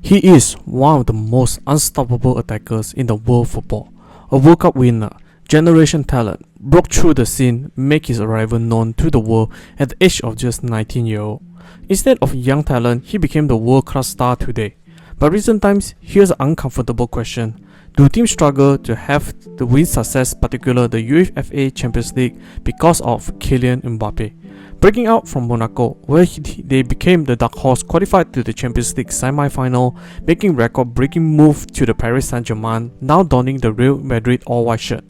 He is one of the most unstoppable attackers in the world football. A World Cup winner, generation talent, broke through the scene, make his arrival known to the world at the age of just 19-year-old. Instead of young talent, he became the world-class star today. But recent times, here's an uncomfortable question. Do teams struggle to have the win success, particularly the UEFA Champions League, because of Kylian Mbappe? Breaking out from Monaco, where they became the dark horse, qualified to the Champions League semi-final, making record-breaking move to the Paris Saint-Germain, now donning the Real Madrid all-white shirt.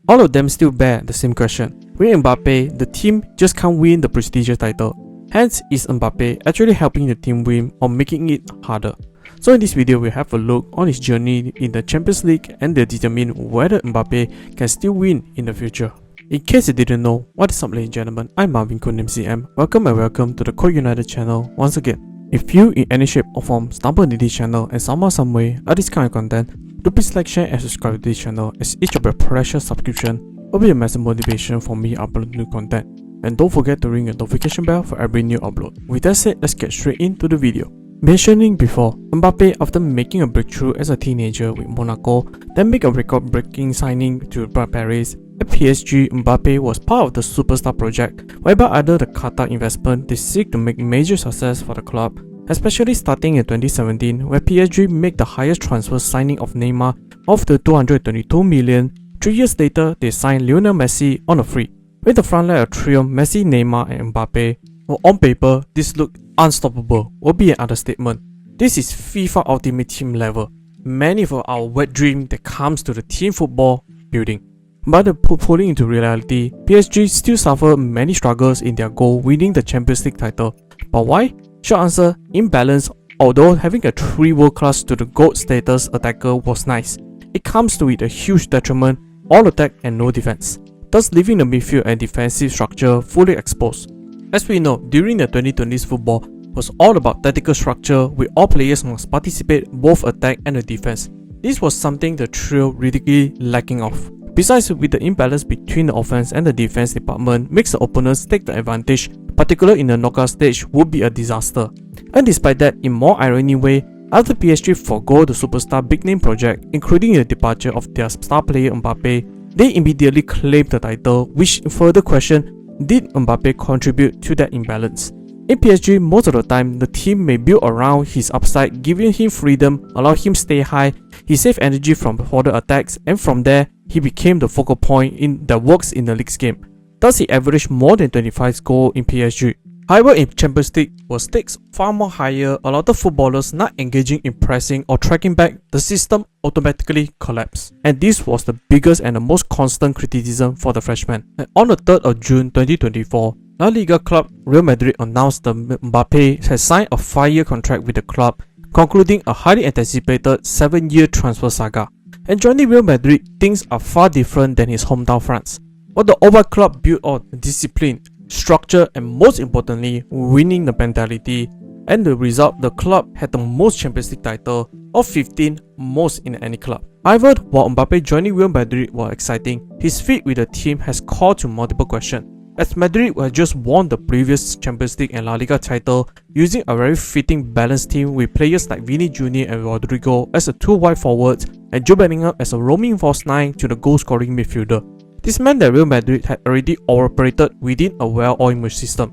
All of them still bear the same question. With Mbappe, the team just can't win the prestigious title. Hence, is Mbappe actually helping the team win or making it harder? So in this video, we have a look on his journey in the Champions League and they determine whether Mbappe can still win in the future. In case you didn't know, what is up ladies and gentlemen, I'm Marvin, codename CM. Welcome to the Code United channel once again. If you in any shape or form stumbled into this channel and somehow some way are this kind of content, do please like, share and subscribe to this channel, as each of your precious subscription will be a massive motivation for me uploading new content. And don't forget to ring the notification bell for every new upload. With that said, let's get straight into the video. Mentioning before, Mbappe, after making a breakthrough as a teenager with Monaco, then make a record-breaking signing to Paris. At PSG, Mbappe was part of the Superstar project, whereby under the Qatar investment, they seek to make major success for the club, especially starting in 2017, where PSG made the highest transfer signing of Neymar of the 222 million. 3 years later, they signed Lionel Messi on a free. With the frontline trio Messi, Neymar and Mbappe, well, on paper, this looked unstoppable, would be an understatement. This is FIFA Ultimate Team level. Many of our wet dream that comes to the team football building. But putting into reality, PSG still suffer many struggles in their goal winning the Champions League title. But why? Short answer, imbalance. Although having a 3 world-class to the GOAT status attacker was nice, it comes to it a huge detriment, all attack and no defense, thus leaving the midfield and defensive structure fully exposed. As we know, during the 2020s football was all about tactical structure, with all players must participate both attack and the defense. This was something the trio ridiculously lacking of. Besides, with the imbalance between the offense and the defense department makes the opponents take the advantage, particularly in the knockout stage, would be a disaster. And despite that, in more irony way, after PSG forgo the superstar big name project, including the departure of their star player Mbappe, they immediately claimed the title, which further question, did Mbappe contribute to that imbalance? In PSG, most of the time, the team may build around his upside, giving him freedom, allow him stay high, he saved energy from further attacks, and from there, he became the focal point that works in the league's game. Thus, he averaged more than 25 goals in PSG. However, in Champions League, where stakes far more higher, a lot of footballers not engaging in pressing or tracking back, the system automatically collapsed. And this was the biggest and the most constant criticism for the freshman. And on the 3rd of June 2024, La Liga club Real Madrid announced that Mbappe has signed a 5-year contract with the club, concluding a highly anticipated 7-year transfer saga. And joining Real Madrid, things are far different than his hometown France. What the Oval club built on discipline, structure and most importantly, winning the mentality. And the result, the club had the most Champions League title of 15, most in any club. However, while Mbappe joining Real Madrid was exciting, his fit with the team has called to multiple questions. As Madrid had just won the previous Champions League and La Liga title using a very fitting balanced team with players like Vini Jr. and Rodrigo as the 2 wide forwards and Jude Bellingham as a roaming false 9 to the goal-scoring midfielder. This meant that Real Madrid had already operated within a well-oiled system.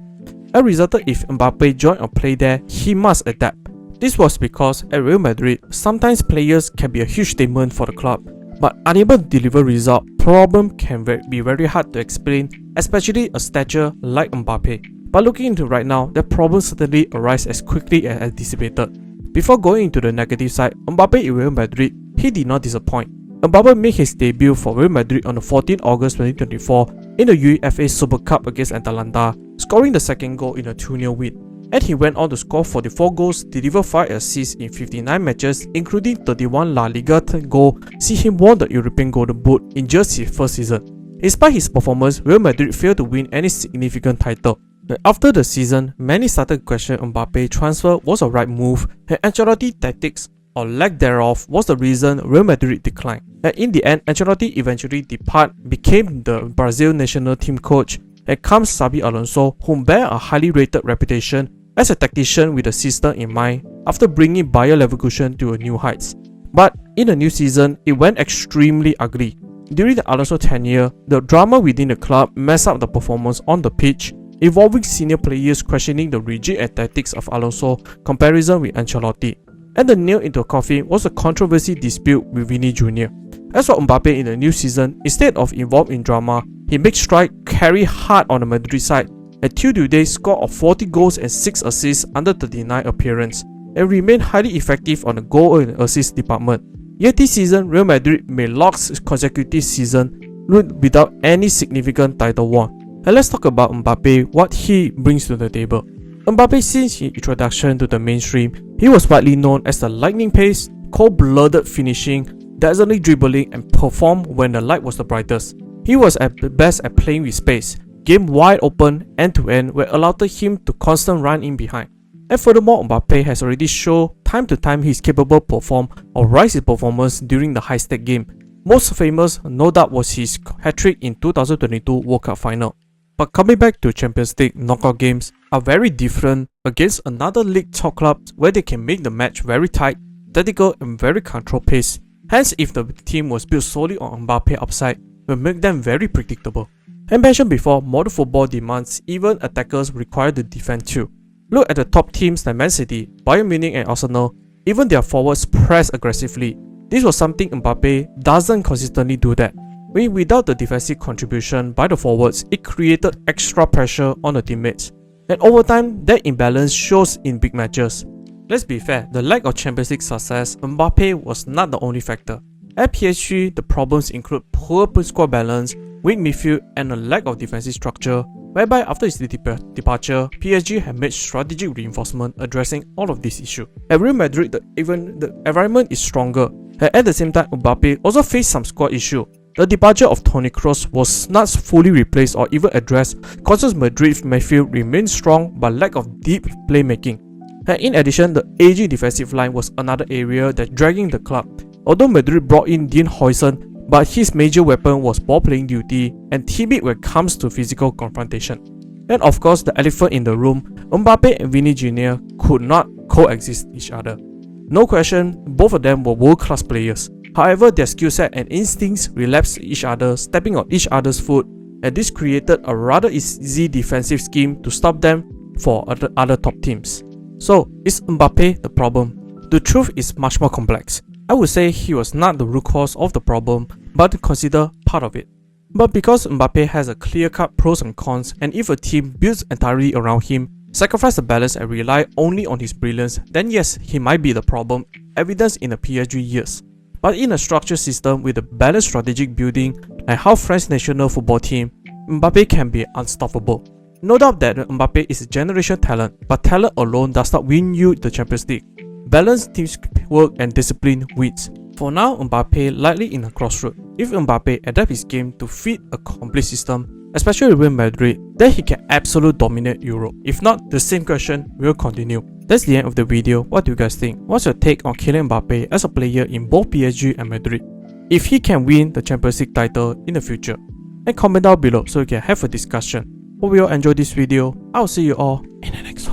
As a result, if Mbappe joined or played there, he must adapt. This was because at Real Madrid, sometimes players can be a huge statement for the club, but unable to deliver result, problem can be very hard to explain, especially a stature like Mbappe. But looking into right now, that problem certainly arises as quickly as anticipated. Before going into the negative side, Mbappe in Real Madrid, he did not disappoint. Mbappe made his debut for Real Madrid on the 14th August 2024 in the UEFA Super Cup against Atalanta, scoring the 2nd goal in a 2-0 win. And he went on to score 44 goals, deliver 5 assists in 59 matches, including 31 La Liga goals, see him won the European Golden Boot in just his first season. Despite his performance, Real Madrid failed to win any significant title. After the season, many started to question Mbappe's transfer was a right move, and Ancelotti tactics or lack thereof was the reason Real Madrid declined. And in the end, Ancelotti eventually became the Brazil national team coach, and comes Xabi Alonso, whom bear a highly rated reputation as a tactician with a system in mind after bringing Bayer Leverkusen to a new heights. But in the new season, it went extremely ugly. During the Alonso tenure, the drama within the club messed up the performance on the pitch, involving senior players questioning the rigid tactics of Alonso comparison with Ancelotti. And the nail into a coffin was a controversy dispute with Vini Jr. As for Mbappe in the new season, instead of involved in drama, he makes stride carry hard on the Madrid side, and till today scored of 40 goals and 6 assists under 39 appearances, and remained highly effective on the goal and assist department. Yet this season, Real Madrid may log consecutive season without any significant title won. And let's talk about Mbappe, what he brings to the table. Mbappe, since his introduction to the mainstream, he was widely known as the lightning pace, cold-blooded finishing, dazzling dribbling, and performed when the light was the brightest. He was at the best at playing with space, game wide open end-to-end, where allowed him to constant run in behind. And furthermore, Mbappe has already shown time to time he's capable to perform or rise his performance during the high-stake game. Most famous, no doubt, was his hat-trick in 2022 World Cup final. But coming back to Champions League knockout games are very different against another league top clubs where they can make the match very tight, tactical, and very controlled pace. Hence, if the team was built solely on Mbappe upside, will make them very predictable. As mentioned before, modern football demands even attackers require to defend too. Look at the top teams like Man City, Bayern Munich, and Arsenal. Even their forwards press aggressively. This was something Mbappe doesn't consistently do that. Without the defensive contribution by the forwards, it created extra pressure on the teammates. And over time, that imbalance shows in big matches. Let's be fair, the lack of Champions League success, Mbappe was not the only factor. At PSG, the problems include poor squad balance, weak midfield, and a lack of defensive structure, whereby after his departure, PSG had made strategic reinforcement addressing all of these issues. At Real Madrid, even the environment is stronger, and at the same time, Mbappe also faced some squad issue. The departure of Toni Kroos was not fully replaced or even addressed, causes Madrid's midfield remained strong but lack of deep playmaking. And in addition, the aging defensive line was another area that dragging the club. Although Madrid brought in Dean Huijsen, but his major weapon was ball-playing duty and timid when it comes to physical confrontation. And of course, the elephant in the room, Mbappe and Vini Jr. could not coexist each other. No question, both of them were world-class players. However, their skill set and instincts relapsed each other, stepping on each other's foot, and this created a rather easy defensive scheme to stop them for other top teams. So, is Mbappe the problem? The truth is much more complex. I would say he was not the root cause of the problem, but consider part of it. But because Mbappe has a clear-cut pros and cons, and if a team builds entirely around him, sacrifice the balance and rely only on his brilliance, then yes, he might be the problem, evidenced in the PSG years. But in a structured system with a balanced strategic building like how French national football team, Mbappe can be unstoppable. No doubt that Mbappe is a generation talent, but talent alone does not win you the Champions League. Balanced teamwork and discipline wins. For now, Mbappe likely in a crossroad. If Mbappe adapts his game to fit a complete system, especially Real Madrid, then he can absolutely dominate Europe. If not, the same question will continue. That's the end of the video. What do you guys think? What's your take on Kylian Mbappe as a player in both PSG and Madrid? If he can win the Champions League title in the future? And comment down below so we can have a discussion. Hope you all enjoyed this video. I'll see you all in the next one.